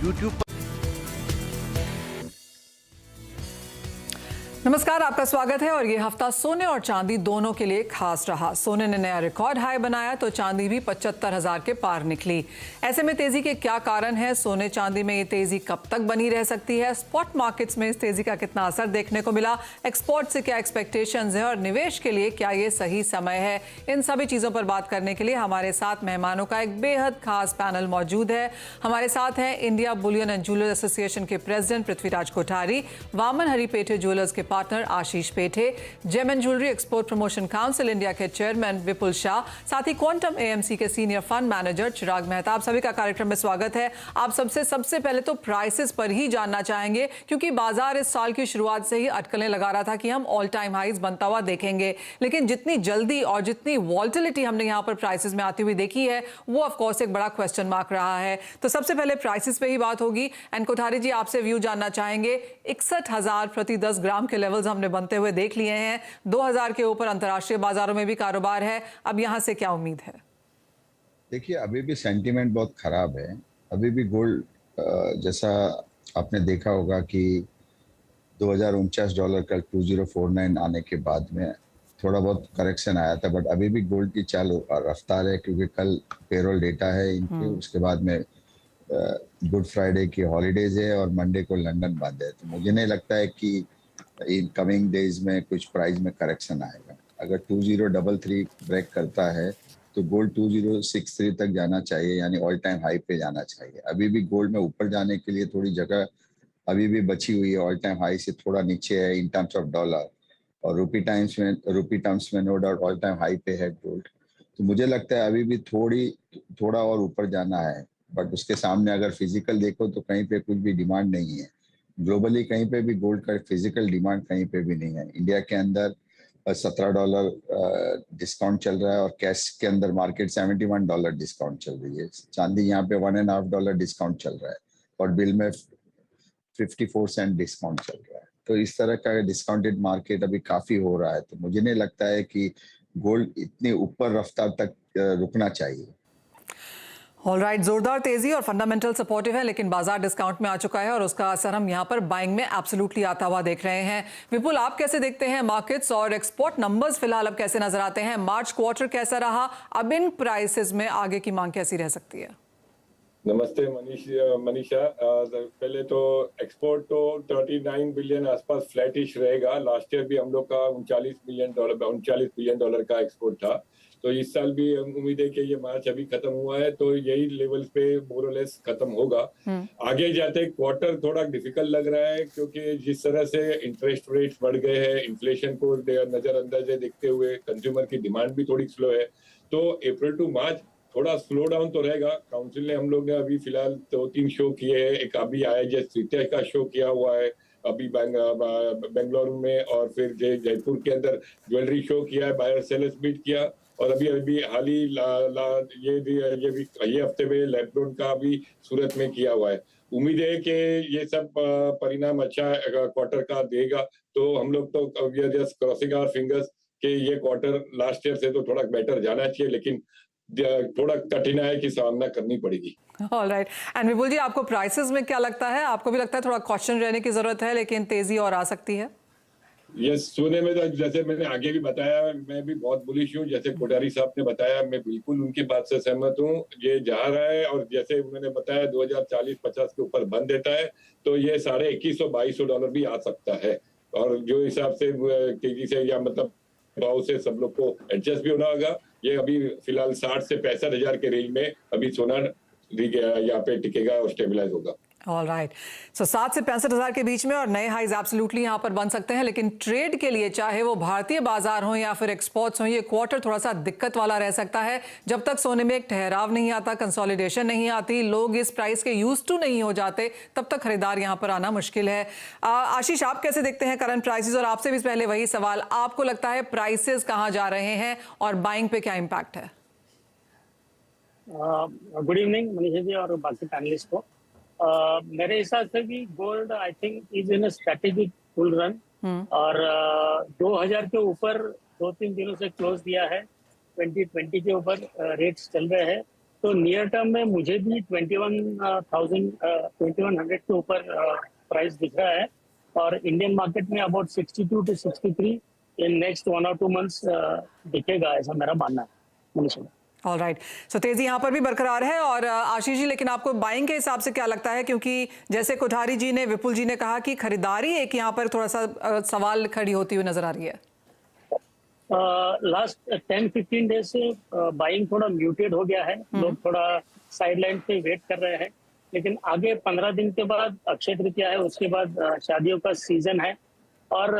YouTube। नमस्कार, आपका स्वागत है। और ये हफ्ता सोने और चांदी दोनों के लिए खास रहा। सोने ने नया रिकॉर्ड हाई बनाया तो चांदी भी 75,000 के पार निकली। ऐसे में तेजी के क्या कारण है? सोने चांदी में ये तेजी कब तक बनी रह सकती है? स्पॉट मार्केट्स में इस तेजी का कितना असर देखने को मिला? एक्सपोर्ट से क्या एक्सपेक्टेशंस हैं और निवेश के लिए क्या ये सही समय है? इन सभी चीजों पर बात करने के लिए हमारे साथ मेहमानों का एक बेहद खास पैनल मौजूद है। हमारे साथ हैं India bullion and jewellers association के प्रेसिडेंट पृथ्वीराज कोठारी, वामन हरिपेठे ज्वेलर्स के partner Ashish Pethe, gem and jewellery export promotion council India के चेयरमैन विपुल शाह, साथ ही क्वांटम एएमसी के senior fund manager Chirag Mehta. आप सभी का कार्यक्रम में स्वागत है। आप सबसे पहले तो प्राइसेस पर ही जानना चाहेंगे, क्योंकि बाजार इस साल की शुरुआत से ही अटकलें लगा रहा था कि हम ऑल टाइम हाईज बनता हुआ देखेंगे, लेकिन जितनी जल्दी और जितनी वॉल्टिलिटी हमने यहाँ पर प्राइसेस में आती हुई देखी है, वो ऑफ कोर्स एक बड़ा क्वेश्चन मार्क रहा है। तो सबसे पहले प्राइसेस पे ही बात होगी। एंड कोठारी जी, आपसे व्यू जानना चाहेंगे। 61,000 प्रति 10 ग्राम के लेवल्स हमने बनते हुए देख लिए हैं। 2,000 के ऊपर अंतर्राष्ट्रीय बाजारों में भी कारोबार है। अब यहां से क्या उम्मीद है? देखिए, अभी भी सेंटीमेंट बहुत खराब है। अभी भी गोल्ड, जैसा आपने देखा होगा कि $2049 कल 2049 आने के बाद में थोड़ा बहुत करेक्शन आया था, बट अभी भी गोल्ड की चाल रफ्तार है, क्योंकि कल पेरोल डेटा है इनकी। उसके बाद में गुड फ्राइडे की हॉलीडेज है और मंडे को लंदन बंद है। तो मुझे नहीं लगता है कि इन कमिंग डेज में कुछ प्राइस में करेक्शन आएगा। अगर 2033 ब्रेक करता है तो गोल्ड 2063 तक जाना चाहिए, यानी ऑल टाइम हाई पे जाना चाहिए। अभी भी गोल्ड में ऊपर जाने के लिए थोड़ी जगह अभी भी बची हुई है। ऑल टाइम हाई से थोड़ा नीचे है इन टर्म्स ऑफ डॉलर, और रूपी टर्म्स में no doubt all time high पे है गोल्ड। तो मुझे लगता है अभी भी थोड़ा और ऊपर जाना है, बट उसके सामने अगर फिजिकल देखो तो कहीं पे कुछ भी डिमांड नहीं है। ग्लोबली कहीं पे भी गोल्ड का फिजिकल डिमांड कहीं पे भी नहीं है। इंडिया के अंदर $17 डिस्काउंट चल रहा है, और कैश के अंदर मार्केट $71 डिस्काउंट चल रही है। चांदी यहाँ पे $1.5 डिस्काउंट चल रहा है, और बिल में 54 सेंट डिस्काउंट चल रहा है। तो इस तरह का डिस्काउंटेड मार्केट अभी काफी हो रहा है। तो मुझे नहीं लगता है कि गोल्ड इतनी ऊपर रफ्तार तक रुकना चाहिए। ऑलराइट, जोरदार तेजी और फंडामेंटल सपोर्टिव है, लेकिन बाजार डिस्काउंट में आ चुका है और उसका असर हम यहाँ पर बाइंग में एब्सोल्युटली आता हुआ देख रहे हैं। विपुल, आप कैसे देखते हैं मार्केट्स और एक्सपोर्ट नंबर्स फिलहाल अब कैसे नजर आते हैं? मार्च क्वार्टर कैसा रहा? अब इन प्राइसेस में आगे की मांग कैसी रह सकती है? नमस्ते मनीषा। पहले तो एक्सपोर्ट तो 39 बिलियन आसपास फ्लैटिश रहेगा। लास्ट ईयर भी हम लोग का $39 बिलियन का एक्सपोर्ट था। तो इस साल भी उम्मीद है कि ये मार्च अभी खत्म हुआ है तो यही लेवल्स पे मोर और लेस खत्म होगा। आगे जाते क्वार्टर थोड़ा डिफिकल्ट लग रहा है, क्योंकि जिस तरह से इंटरेस्ट रेट्स बढ़ गए हैं, इन्फ्लेशन को नजरअंदाज देखते हुए कंज्यूमर की डिमांड भी थोड़ी स्लो है। तो अप्रैल टू मार्च थोड़ा स्लो डाउन तो रहेगा। काउंसिल ने हम लोग ने अभी फिलहाल 2-3 शो किए हैं। एक अभी IIJ तृतीय का शो किया हुआ है अभी बेंगलुरु में, और फिर जयपुर के अंदर ज्वेलरी शो किया है, बायर सेलर्स मीट किया, और अभी हाल ही ये हफ्ते में लैबडोन का भी सूरत में किया हुआ है। उम्मीद है कि ये सब परिणाम अच्छा क्वार्टर का देगा। तो हम लोग तो we are just crossing our fingers कि ये क्वार्टर लास्ट ईयर से तो थोड़ा बेटर जाना चाहिए, लेकिन थोड़ा कठिनाई की सामना करनी पड़ेगी। ऑलराइट, एंड विपुल जी, आपको प्राइसेस में क्या लगता है? आपको भी लगता है थोड़ा कॉशन रहने की जरूरत है, लेकिन तेजी और आ सकती है? यस, सोने में तो जैसे मैंने आगे भी बताया, मैं भी बहुत बुलिश हूँ। जैसे कोठारी साहब ने बताया, मैं बिल्कुल उनकी बात से सहमत हूँ। ये जा रहा है, और जैसे उन्होंने बताया 2040-50 के ऊपर बंद देता है तो ये $2100-2200 भी आ सकता है। और जो हिसाब से तेजी से या मतलब भाव से सब लोग को एडजस्ट भी होना होगा। ये अभी फिलहाल 60 से 65,000 के रेंज में अभी सोना यहाँ पे टिकेगा और स्टेबलाइज होगा। ऑलराइट, सो 60 से 65,000 के बीच में और नए हाईज एब्सोल्युटली यहाँ पर बन सकते हैं, लेकिन ट्रेड के लिए चाहे वो भारतीय बाजार हो या फिर एक्सपोर्ट्स हो, ये क्वार्टर थोड़ा सा दिक्कत वाला रह सकता है। जब तक सोने में एक ठहराव नहीं आता, कंसोलिडेशन नहीं आती, लोग इस प्राइस के यूज टू नहीं हो जाते, तब तक खरीदार यहाँ पर आना मुश्किल है। आशीष, आप कैसे देखते हैं करंट प्राइसेस? और आपसे भी पहले वही सवाल, आपको लगता है प्राइसेस कहाँ जा रहे हैं और बाइंग पे क्या इम्पैक्ट है? गुड इवनिंग मनीषा जी और बाकी पैनलिस्ट को। मेरे हिसाब से भी gold I think is in strategic bull run, और 2000 के ऊपर 2-3 दिनों से क्लोज दिया है। 2020 के ऊपर रेट्स चल रहे हैं, तो नियर टर्म में मुझे भी 2100 के ऊपर प्राइस दिख रहा है, और इंडियन मार्केट में about 62 to 63 in next 1 or 2 months दिखेगा, ऐसा मेरा मानना है मनीषा। ऑल राइट, सो तेजी यहाँ पर भी बरकरार है। और आशीष जी, लेकिन आपको बाइंग के हिसाब से क्या लगता है, क्योंकि जैसे कोठारी जी ने, विपुल जी ने कहा कि खरीदारी एक यहाँ पर थोड़ा सा सवाल खड़ी होती हुई नजर आ रही है। लास्ट 10-15 डेज से बाइंग थोड़ा म्यूटेड हो गया है, लोग थोड़ा साइडलाइन पे वेट कर रहे हैं, लेकिन आगे 15 दिन के बाद अक्षय तृतीया है, उसके बाद शादियों का सीजन है, और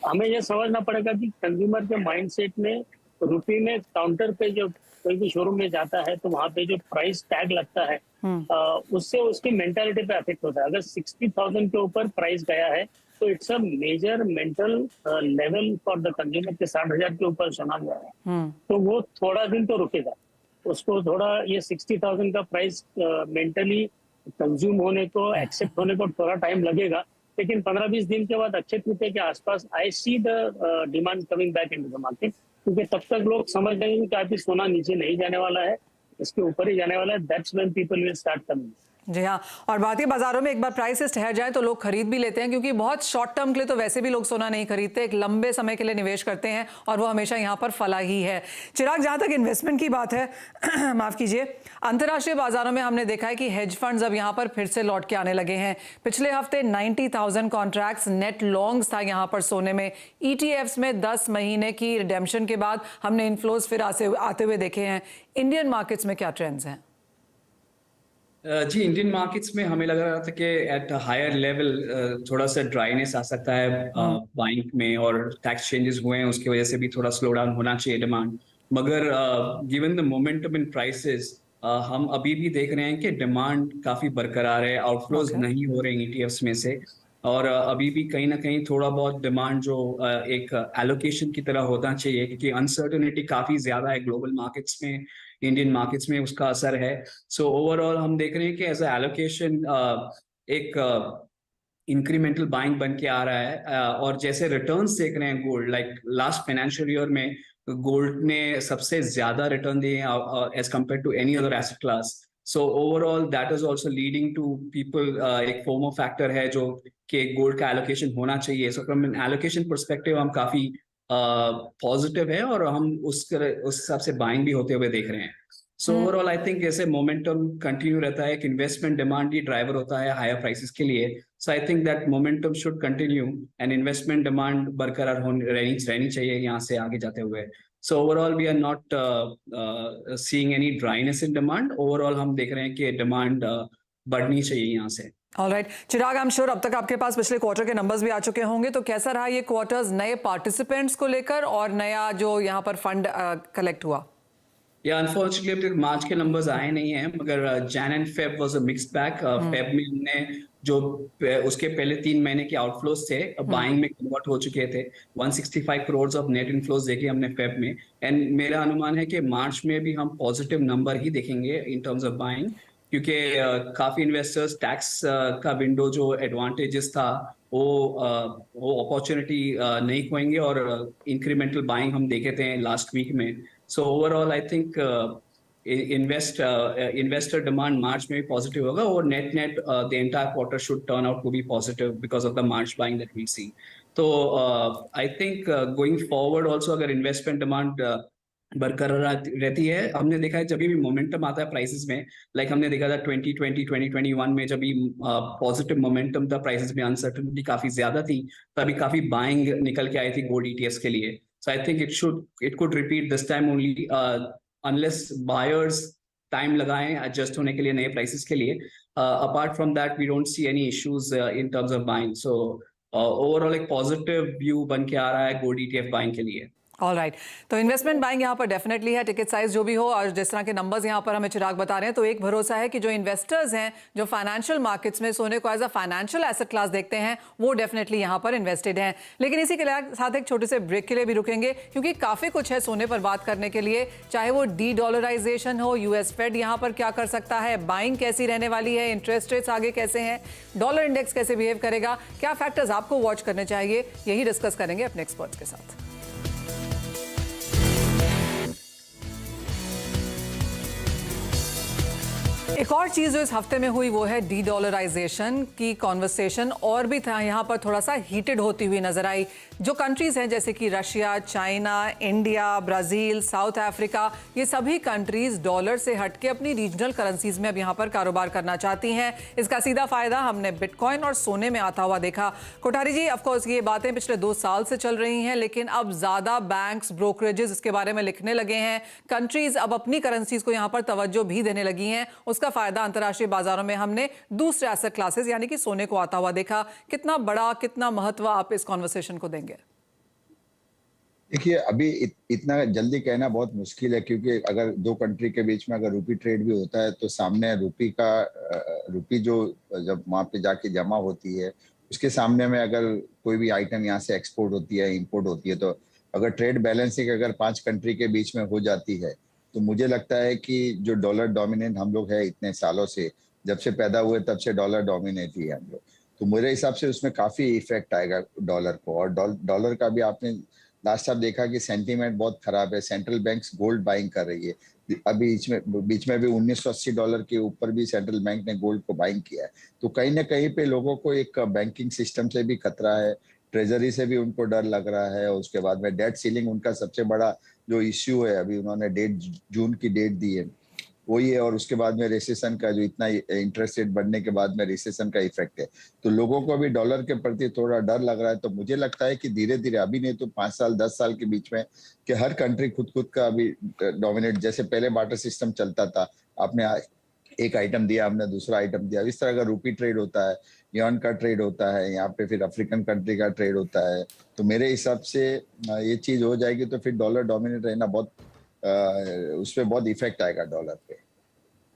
हमें यह समझना पड़ेगा कि कंज्यूमर के माइंडसेट में रुपये में काउंटर पे जो कोई भी शोरूम में जाता है तो वहाँ पे जो प्राइस टैग लगता है उससे उसकी मेंटालिटी पे अफेक्ट होता है। अगर 60,000 के ऊपर प्राइस गया है तो it's a major mental level for the consumer के 60,000 के ऊपर सोना गया है, तो वो थोड़ा दिन तो रुकेगा, उसको थोड़ा ये 60,000 का प्राइस मेंटली कंज्यूम होने को, एक्सेप्ट होने को थोड़ा टाइम लगेगा। लेकिन 15-20 दिन के बाद अक्षय तृतीया के आसपास I see the demand coming back in the market, क्योंकि तब तक लोग समझ लेंगे कि अभी सोना नीचे नहीं जाने वाला है, इसके ऊपर ही जाने वाला है। That's when people will start coming. जी हाँ, और भारतीय बाजारों में एक बार प्राइसेस ठहर जाए तो लोग खरीद भी लेते हैं, क्योंकि बहुत शॉर्ट टर्म के लिए तो वैसे भी लोग सोना नहीं खरीदते, एक लंबे समय के लिए निवेश करते हैं और वो हमेशा यहाँ पर फला ही है। चिराग, जहाँ तक इन्वेस्टमेंट की बात है माफ कीजिए, अंतर्राष्ट्रीय बाजारों में हमने देखा है कि हेज फंड्स अब यहाँ पर फिर से लौट के आने लगे हैं। पिछले हफ्ते 90,000 कॉन्ट्रैक्ट्स नेट लॉन्ग्स था यहाँ पर सोने में। ETFs में 10 महीने की रिडेम्पशन के बाद हमने इनफ्लोज फिर आते हुए देखे हैं। इंडियन मार्केट्स में क्या ट्रेंड्स हैं? जी, इंडियन मार्केट्स में हमें लग रहा था कि एट हायर लेवल थोड़ा सा ड्राइनेस आ सकता है बाइंग में, और टैक्स चेंजेस हुए हैं उसकी वजह से भी थोड़ा स्लो डाउन होना चाहिए डिमांड। मगर given the momentum in prices हम अभी भी देख रहे हैं कि डिमांड काफी बरकरार है, आउटफ्लोज नहीं हो रहे हैं ETFs में से, और अभी भी कहीं ना कहीं थोड़ा बहुत डिमांड जो एक एलोकेशन की तरह होना चाहिए, क्योंकि अनसर्टेनिटी काफी ज्यादा है ग्लोबल मार्केट्स में, इंडियन मार्केट्स में उसका असर है। सो ओवरऑल हम देख रहे हैं कि एज अ एलोकेशन एक इंक्रीमेंटल बाइंग बन के आ रहा है, और जैसे रिटर्न्स देख रहे हैं gold, like last financial year में गोल्ड ने सबसे ज्यादा रिटर्न दिए as compared to any other asset class. So overall that is also leading to people, एक फोमो फैक्टर है जो कि गोल्ड का एलोकेशन होना चाहिए। So from an allocation perspective हम काफी पॉजिटिव है, और हम उस हिसाब से बाइंग भी होते हुए देख रहे हैं। सो ओवरऑल आई थिंक ऐसे मोमेंटम कंटिन्यू रहता है, एक इन्वेस्टमेंट डिमांड ही ड्राइवर होता है हायर प्राइसेस के लिए। So I think that momentum should continue and investment demand बरकरार रहनी चाहिए यहाँ से आगे जाते हुए। So overall we are not seeing any dryness in demand. Overall हम देख रहे हैं कि डिमांड बढ़नी चाहिए यहाँ से। Alright, Chirag, I am sure अब तक आपके पास पिछले क्वार्टर के नंबर्स भी आ चुके होंगे, तो कैसा रहा ये क्वार्टर्स नए पार्टिसिपेंट्स को लेकर और नया जो यहाँ पर फंड कलेक्ट हुआ? या अनफॉर्चुनेटली अब तक मार्च के नंबर्स आए नहीं हैं, मगर Jain and Feb was a mixed bag. Feb में हमने जो उसके पहले 3 महीने के आउटफ्लोज थे बाइंग में कन्वर्ट हो चुके थे। 165 करोड़ ऑफ नेट इनफ्लोज देखे हमने फेब में, एंड मेरा अनुमान है कि मार्च में भी हम पॉजिटिव नंबर ही देखेंगे इन टर्म्स ऑफ बाइंग, क्योंकि काफी इन्वेस्टर्स टैक्स का विंडो जो एडवांटेजेस था वो अपॉर्चुनिटी नहीं खोएंगे, और इंक्रीमेंटल बाइंग हम देखे थे लास्ट वीक में। So overall I think investor demand March में भी पॉजिटिव होगा, और net the entire quarter should turn out to be positive because of the March buying that we see. तो I think going forward also अगर investment demand बरकरार रहती है, हमने देखा है जब भी मोमेंटम आता है प्राइसेस में, लाइक हमने देखा था 2020 2021 में जब भी पॉजिटिव मोमेंटम था प्राइसेस में, अनसर्टेनिटी काफी ज्यादा थी, तभी काफी बाइंग निकल के आई थी गोल्ड ETFs के लिए। So I think it could repeat this time only, unless buyers time लगाएं एडजस्ट होने के लिए नए प्राइसेस के लिए। Apart from that we don't see any issues in terms of buying. So overall एक पॉजिटिव व्यू बन के आ रहा है गोल्ड ETF बाइंग के लिए। ऑलराइट, तो इन्वेस्टमेंट बाइंग यहाँ पर डेफिनेटली है, टिकट साइज जो भी हो, और जिस तरह के नंबर्स यहाँ पर हमें चिराग बता रहे हैं, तो एक भरोसा है कि जो इन्वेस्टर्स हैं जो फाइनेंशियल मार्केट्स में सोने को as a financial asset class देखते हैं, वो डेफिनेटली यहाँ पर इन्वेस्टेड हैं। लेकिन इसी के साथ एक छोटे से ब्रेक के लिए भी रुकेंगे, क्योंकि काफ़ी कुछ है सोने पर बात करने के लिए, चाहे वो डी-डॉलराइजेशन हो, US फेड यहाँ पर क्या कर सकता है, बाइंग कैसी रहने वाली है, इंटरेस्ट रेट्स आगे कैसे हैं, डॉलर इंडेक्स कैसे बिहेव करेगा, क्या फैक्टर्स आपको वॉच करने चाहिए, यही डिस्कस करेंगे अपने एक्सपर्ट्स के साथ। एक और चीज जो इस हफ्ते में हुई वो है डी डॉलराइजेशन की कॉन्वर्सेशन और भी था यहाँ पर थोड़ा सा हीटेड होती हुई नजर आई। जो कंट्रीज हैं जैसे कि Russia, China, India, Brazil, south Africa, ये सभी कंट्रीज डॉलर से हटके अपनी रीजनल करेंसीज में अब यहाँ पर कारोबार करना चाहती हैं। इसका सीधा फायदा हमने बिटकॉइन और सोने में आता हुआ देखा। कोठारी जी, ऑफकोर्स ये बातें पिछले 2 साल से चल रही हैं, लेकिन अब ज्यादा बैंक्स, ब्रोकरेजेस इसके बारे में लिखने लगे हैं। कंट्रीज अब अपनी करेंसीज को यहाँ पर तवज्जो भी देने लगी हैं। उसका फायदा अंतर्राष्ट्रीय बाजारों में हमने दूसरे एसेट क्लासेस यानी कि सोने को आता हुआ देखा। कितना बड़ा, कितना महत्व आप इस कॉन्वर्सेशन को देंगे? देखिए, अभी इतना जल्दी कहना बहुत मुश्किल है, क्योंकि अगर 2 कंट्री के बीच में अगर रुपी ट्रेड भी होता है तो सामने रुपी जो जब वहां पे जाके जमा होती है उसके सामने में अगर कोई भी आइटम यहाँ से एक्सपोर्ट होती है, इंपोर्ट होती है, तो अगर ट्रेड बैलेंसिंग अगर 5 कंट्री के बीच में हो जाती है तो मुझे लगता है कि जो डॉलर डोमिनेंट हम लोग है इतने सालों से, जब से पैदा हुए तब से डॉलर डोमिनेट ही है हम लोग, तो मेरे हिसाब से उसमें काफी इफेक्ट आएगा डॉलर को। और डॉलर का भी आपने लास्ट टाइम देखा कि सेंटीमेंट बहुत खराब है। सेंट्रल बैंक्स गोल्ड बाइंग कर रही है। अभी बीच में भी $1980 के ऊपर भी सेंट्रल बैंक ने गोल्ड को बाइंग किया है। तो कहीं ना कहीं पे लोगों को एक बैंकिंग सिस्टम से भी खतरा है, ट्रेजरी से भी उनको डर लग रहा है। उसके बाद में डेट सीलिंग उनका सबसे बड़ा जो इश्यू है, अभी उन्होंने जून की डेट दी है, वही है। और उसके बाद में रिसेशन का जो इतना इंटरेस्ट रेट बढ़ने के बाद में रिसेशन का इफेक्ट है, तो लोगों को अभी डॉलर के प्रति थोड़ा डर लग रहा है। तो मुझे लगता है कि धीरे धीरे, अभी नहीं तो 5 साल 10 साल के बीच में, कि हर कंट्री खुद का अभी डोमिनेट, जैसे पहले बार्टर सिस्टम चलता था, आपने एक आइटम दिया, हमने दूसरा आइटम दिया, इस तरह का रुपी ट्रेड होता है, यॉन का ट्रेड होता है, यहाँ पे फिर अफ्रीकन कंट्री का ट्रेड होता है। तो मेरे हिसाब से ये चीज हो जाएगी तो फिर डॉलर डोमिनेट रहना बहुत, उस पर बहुत इफेक्ट आएगा डॉलर पे।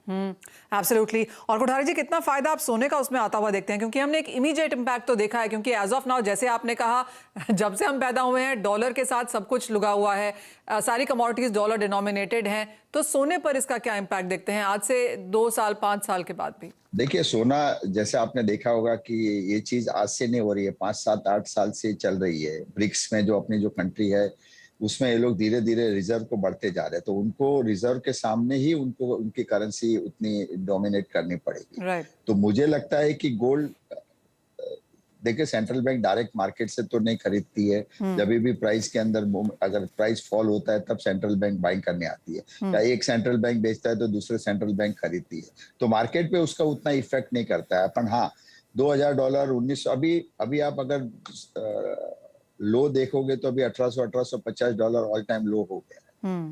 एब्सोल्युटली। और कोठारी जी, कितना फायदा आप सोने का उसमें आता हुआ देखते हैं? क्योंकि हमने एक इमीडिएट इम्पैक्ट तो देखा है, क्योंकि एज ऑफ नाउ जैसे आपने कहा, जब से हम पैदा हुए हैं डॉलर के साथ सब कुछ लुगा हुआ है, सारी कमोडिटीज डॉलर डिनोमिनेटेड हैं। तो सोने पर इसका क्या इम्पैक्ट देखते हैं आज से 2 साल 5 साल के बाद भी? देखिए, सोना जैसे आपने देखा होगा कि ये चीज आज से नहीं हो रही है, 5 7 8 साल से चल रही है। ब्रिक्स में जो अपनी जो कंट्री है उसमें ये लोग धीरे धीरे रिजर्व को बढ़ते जा रहे हैं, तो उनको रिजर्व के सामने ही उनको उनकी करेंसी उतनी डोमिनेट करनी पड़ेगी। तो मुझे लगता है कि गोल्ड, देखिए सेंट्रल बैंक डायरेक्ट मार्केट से तो नहीं खरीदती है। जब भी प्राइस के अंदर अगर प्राइस फॉल होता है तब सेंट्रल बैंक बाइंग करने आती है, या एक सेंट्रल बैंक बेचता है तो दूसरे सेंट्रल बैंक खरीदती है। तो मार्केट पे उसका उतना इफेक्ट नहीं करता है। अपन हाँ, $2000 1900, अभी आप अगर लो देखोगे तो अभी $1850 ऑल टाइम लो हो गया है।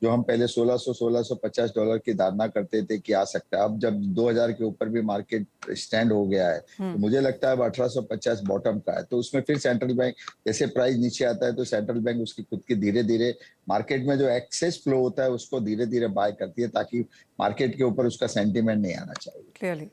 जो हम पहले $1650 की धारणा करते थे कि आ सकता है, अब जब 2000 के ऊपर भी मार्केट स्टैंड हो गया है, तो मुझे लगता है अब 1850 बॉटम का है। तो उसमें फिर सेंट्रल बैंक, जैसे प्राइस नीचे आता है तो सेंट्रल बैंक उसकी खुद की धीरे धीरे मार्केट में जो एक्सेस फ्लो होता है उसको धीरे धीरे बाय करती है, ताकि मार्केट के ऊपर उसका सेंटीमेंट नहीं आना चाहिए। क्लियरली।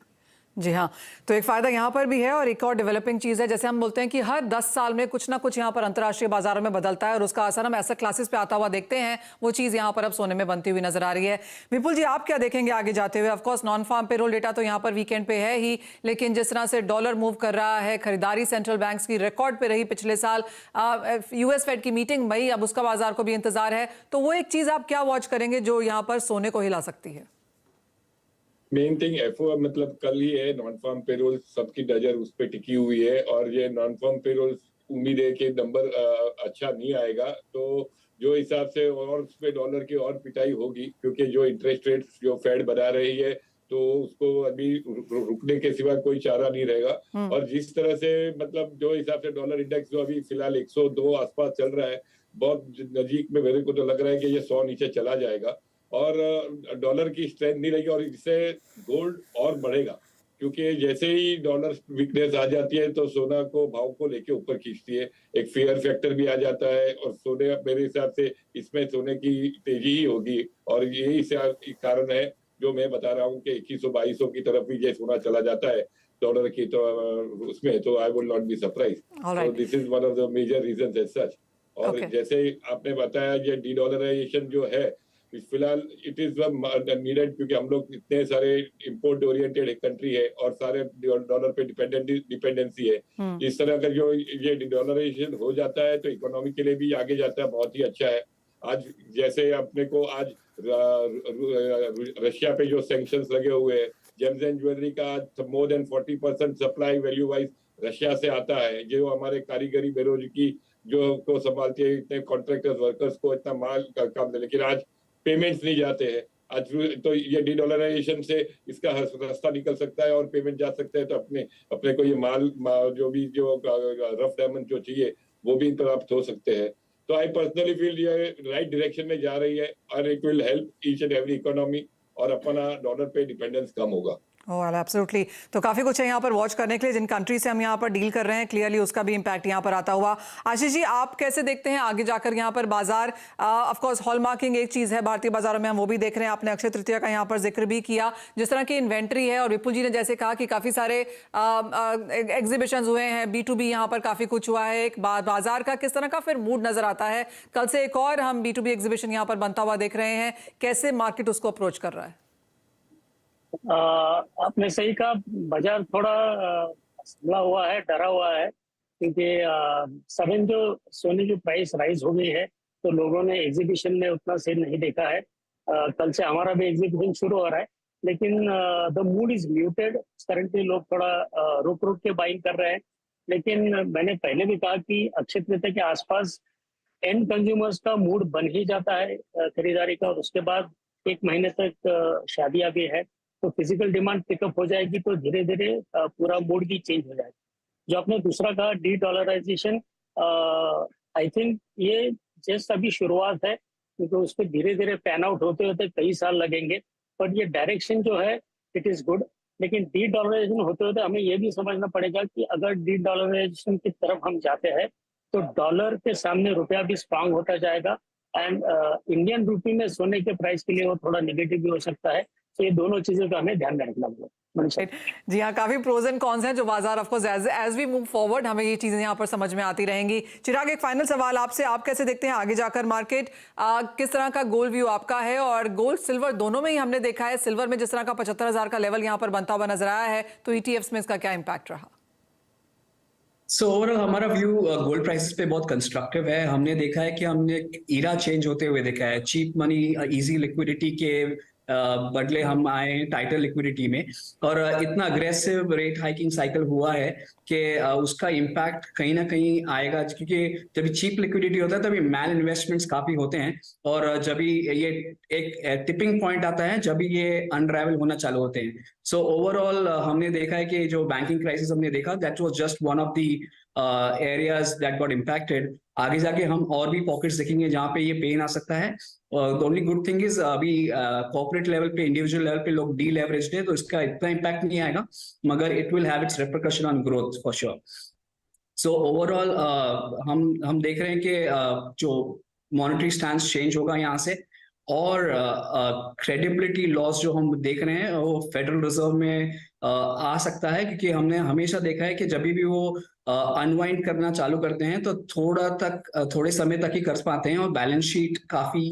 जी हाँ, तो एक फायदा यहाँ पर भी है। और एक और डेवलपिंग चीज़ है, जैसे हम बोलते हैं कि हर 10 साल में कुछ ना कुछ यहाँ पर अंतर्राष्ट्रीय बाजारों में बदलता है और उसका असर हम एसेट क्लासेस पे आता हुआ देखते हैं। वो चीज़ यहाँ पर अब सोने में बनती हुई नजर आ रही है। विपुल जी, आप क्या देखेंगे आगे जाते हुए? Of course non farm payroll data तो यहाँ पर वीकेंड पे है ही, लेकिन जिस तरह से डॉलर मूव कर रहा है, खरीदारी सेंट्रल बैंक्स की रिकॉर्ड पे रही पिछले साल, US फेड की मीटिंग मई, अब उसका बाजार को भी इंतजार है। तो वो एक चीज़ आप क्या वॉच करेंगे जो यहाँ पर सोने को हिला सकती है? मेन थिंग एफओ मतलब कल ही है, नॉन फार्म पेरोल सबकी नजर उस पर टिकी हुई है, और ये नॉन फार्म पेरोल उम्मीद है कि नंबर अच्छा नहीं आएगा, तो जो हिसाब से और उस पे डॉलर की और पिटाई होगी, क्योंकि जो इंटरेस्ट रेट जो फेड बढ़ा रही है तो उसको अभी रुकने के सिवा कोई चारा नहीं रहेगा। और जिस तरह से मतलब जो हिसाब से डॉलर इंडेक्स जो अभी फिलहाल 102 आसपास चल रहा है, बहुत नजीक में मेरे को तो लग रहा है कि ये 100 नीचे चला जाएगा और डॉलर की स्ट्रेंथ नहीं रहेगी, और इससे गोल्ड और बढ़ेगा, क्योंकि जैसे ही डॉलर वीकनेस आ जाती है तो सोना को भाव को लेके ऊपर खींचती है, एक फेयर फैक्टर भी आ जाता है, और सोने मेरे हिसाब से इसमें सोने की तेजी ही होगी। और यही कारण है जो मैं बता रहा हूँ कि 2100-2200 की तरफ भी ये सोना चला जाता है डॉलर की, तो उसमें तो I will not be surprise. So this is one of the major reasons as such. और जैसे आपने बताया, ये डी डॉलराइजेशन जो है फिलहाल इट इज नीडेड, क्योंकि हम लोग इतने सारे इंपोर्ट ओरिएंटेड कंट्री है और सारे डॉलर पे डिपेंडेंसी है। इस तरह का जो ये डॉलराइजेशन हो जाता है तो इकोनॉमी के लिए भी आगे जाता है, बहुत ही अच्छा है। आज जैसे अपने को आज रशिया पे जो सैंक्शंस लगे हुए हैं, जेम्स एंड ज्वेलरी का आज more than 40% supply value wise Russia से आता है, जो हमारे कारीगरी बेरोजगारी जो को संभालती है, इतने कॉन्ट्रैक्टर्स वर्कर्स को इतना माल का काम, लेकिन आज पेमेंट्स नहीं जाते हैं। आज तो ये डीडॉलराइजेशन से इसका रास्ता निकल सकता है और पेमेंट जा सकता है, तो अपने को ये माल जो भी जो रफ डायमंड जो चाहिए वो भी प्राप्त हो सकते हैं। तो आई पर्सनली फील ये राइट डायरेक्शन में जा रही है और it will help each and every economy और अपना डॉलर पे डिपेंडेंस कम होगा। ओह एब्सोल्युटली। तो काफ़ी कुछ है यहाँ पर वॉच करने के लिए, जिन कंट्री से हम यहाँ पर डील कर रहे हैं क्लियरली उसका भी इम्पैक्ट यहाँ पर आता हुआ। आशीष जी, आप कैसे देखते हैं आगे जाकर यहाँ पर बाजार? ऑफ कोर्स हॉलमार्किंग एक चीज़ है भारतीय बाजारों में, हम वो भी देख रहे हैं। आपने अक्षय तृतीया का यहाँ पर जिक्र भी किया, जिस तरह की इन्वेंट्री है, और विपुल जी ने जैसे कहा कि काफ़ी सारे एग्जीबिशंस हुए हैं, B2B यहाँ पर काफ़ी कुछ हुआ है। एक बाजार का किस तरह का फिर मूड नजर आता है? कल से एक और हम B2B एग्जीबिशन यहाँ पर बनता हुआ देख रहे हैं, कैसे मार्केट उसको अप्रोच कर रहा है? आपने सही कहा, बाजार थोड़ा संभला हुआ है, डरा हुआ है, क्योंकि सडन जो सोने की प्राइस राइज हो गई है तो लोगों ने एग्जीबिशन में उतना सेल नहीं देखा है। कल से हमारा भी एग्जीबिशन शुरू हो रहा है, लेकिन the mood is muted currently. लोग थोड़ा रुक रुक के बाइंग कर रहे हैं, लेकिन मैंने पहले भी कहा कि अक्षय तृतीया के आसपास एंड कंज्यूमर्स का मूड बन ही जाता है खरीदारी का, और उसके बाद एक महीने तक शादियां भी है, तो फिजिकल डिमांड पिकअप हो जाएगी, तो धीरे धीरे पूरा मूड भी चेंज हो जाएगा। जो आपने दूसरा कहा डी डॉलराइजेशन, आई थिंक ये जस्ट अभी शुरुआत है, क्योंकि उस पर धीरे धीरे पैन आउट होते होते कई साल लगेंगे, बट ये डायरेक्शन जो है इट इज गुड। लेकिन डी डॉलराइजेशन होते होते हमें ये भी समझना पड़ेगा कि अगर डी डॉलराइजेशन की तरफ हम जाते हैं तो डॉलर के सामने रुपया भी स्ट्रांग होता जाएगा, एंड इंडियन रूपी में सोने के प्राइस के लिए वो थोड़ा नेगेटिव भी हो सकता है। तो ये दोनों चीजों का हमें ध्यान में रखना होगा। जी हाँ, काफी प्रोज एंड कॉन्स हैं जो बाजार of course as we move forward हमें ये चीजें यहाँ पर समझ में आती रहेंगी। चिराग, एक फाइनल सवाल आपसे, आप कैसे देखते हैं आगे जाकर मार्केट? किस तरह का गोल्ड व्यू आपका है? और गोल्ड सिल्वर दोनों में ही हमने देखा है, सिल्वर में जिस तरह का 75,000 का लेवल यहाँ पर बनता हुआ नजर आया है, तो ETFs में इसका क्या इम्पैक्ट रहा? सो ओवरऑल हमारा व्यू गोल्ड प्राइसेस पे बहुत कंस्ट्रक्टिव है। हमने देखा है कि हमने ईरा चेंज होते हुए देखा है। चीप मनी, इजी लिक्विडिटी के बदले हम आए हैं टाइटर लिक्विडिटी में, और इतना अग्रेसिव रेट हाइकिंग साइकिल हुआ है कि उसका इम्पैक्ट कहीं ना कहीं आएगा, क्योंकि जब चीप लिक्विडिटी होता है तभी मैल इन्वेस्टमेंट्स काफी होते हैं, और जब ये एक टिपिंग पॉइंट आता है जब ये अनराइवल होना चालू होते हैं। सो ओवरऑल हमने देखा है कि जो बैंकिंग क्राइसिस हमने देखा, that was just one of the areas that got impacted. आगे जाके हम और भी पॉकेट्स देखेंगे जहाँ पे ये पेन आ सकता है। The only good thing is अभी कॉर्पोरेट लेवल पे, इंडिविजुअल लेवल पे लोग डी लेवरेज्ड है, तो इसका इतना इम्पैक्ट नहीं आएगा, मगर it will have it's repercussion on growth for sure. So overall हम देख रहे हैं कि जो मॉनेटरी स्टैंस चेंज होगा यहाँ से, और क्रेडिबिलिटी लॉस जो हम देख रहे हैं वो फेडरल रिजर्व में आ सकता है, क्योंकि हमने हमेशा देखा है कि जब भी वो अनवाइंड करना चालू करते हैं तो थोड़े समय तक ही कर पाते हैं, और बैलेंस शीट काफी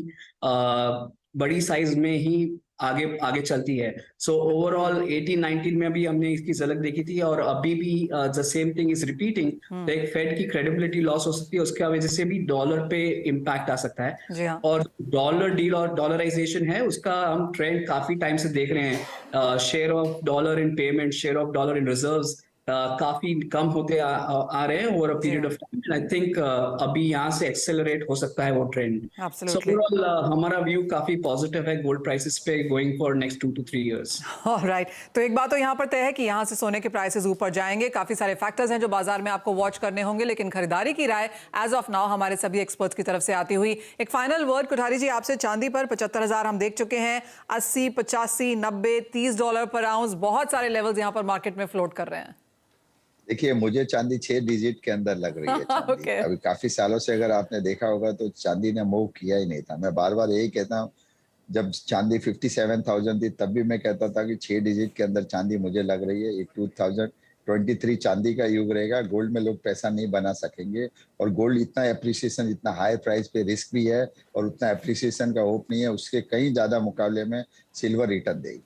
बड़ी साइज में ही आगे चलती है। सो ओवरऑल 18-19 में भी हमने इसकी झलक देखी थी, और अभी भी the same thing is repeating. तो एक फेड की क्रेडिबिलिटी लॉस हो सकती है, उसकी वजह से भी डॉलर पे इम्पैक्ट आ सकता है। हाँ। और डॉलर डील और डॉलराइजेशन है, उसका हम ट्रेंड काफी टाइम से देख रहे हैं। Share of dollar in payment, share of dollar in reserves काफी कम होते आ रहे हैं over a period of time. I think अभी यहाँ से एक्सेलरेट हो सकता है वो ट्रेंड। सो ओवरऑल हमारा व्यू काफी पॉजिटिव है गोल्ड प्राइसेस पे going for next 2 to 3 years। Alright, तो एक बात तो यहाँ पर तय है कि यहाँ से सोने के प्राइसेस ऊपर जाएंगे। काफी सारे फैक्टर्स हैं जो बाजार में आपको वॉच करने होंगे, लेकिन खरीदारी की राय एज ऑफ नाउ हमारे सभी एक्सपर्ट्स की तरफ से आती हुई। एक फाइनल वर्ड कोठारी जी आपसे, चांदी पर 75,000 हम देख चुके हैं, 80, 85, 90, $30 पर आउंस, बहुत सारे लेवल्स यहाँ पर मार्केट में फ्लोट कर रहे हैं। देखिए, मुझे चांदी 6 डिजिट के अंदर लग रही है चांदी। Okay. अभी काफी सालों से अगर आपने देखा होगा तो चांदी ने मूव किया ही नहीं था। मैं बार बार यही कहता हूँ, जब चांदी 57,000 थी तब भी मैं कहता था कि 6 डिजिट के अंदर चांदी मुझे लग रही है। 2023 चांदी का युग रहेगा। गोल्ड में लोग पैसा नहीं बना सकेंगे, और गोल्ड इतना एप्रिसिएशन, इतना हाई प्राइस पे रिस्क भी है, और उतना एप्रिसिएशन का होप नहीं है। उसके कहीं ज्यादा मुकाबले में सिल्वर रिटर्न देगी।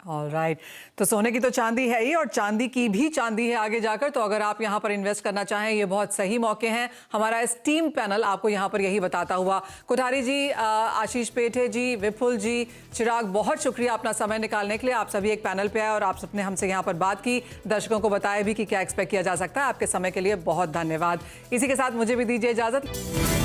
ऑलराइट, तो सोने की तो चांदी है ही और चांदी की भी चांदी है आगे जाकर। तो अगर आप यहाँ पर इन्वेस्ट करना चाहें, ये बहुत सही मौके हैं। हमारा स्टीम पैनल आपको यहाँ पर यही बताता हुआ। कोठारी जी, आशीष पेठे जी, विपुल जी, चिराग, बहुत शुक्रिया अपना समय निकालने के लिए। आप सभी एक पैनल पे आए और आप सबने हमसे यहाँ पर बात की, दर्शकों को बताया भी कि क्या एक्सपेक्ट किया जा सकता है। आपके समय के लिए बहुत धन्यवाद। इसी के साथ मुझे भी दीजिए इजाजत।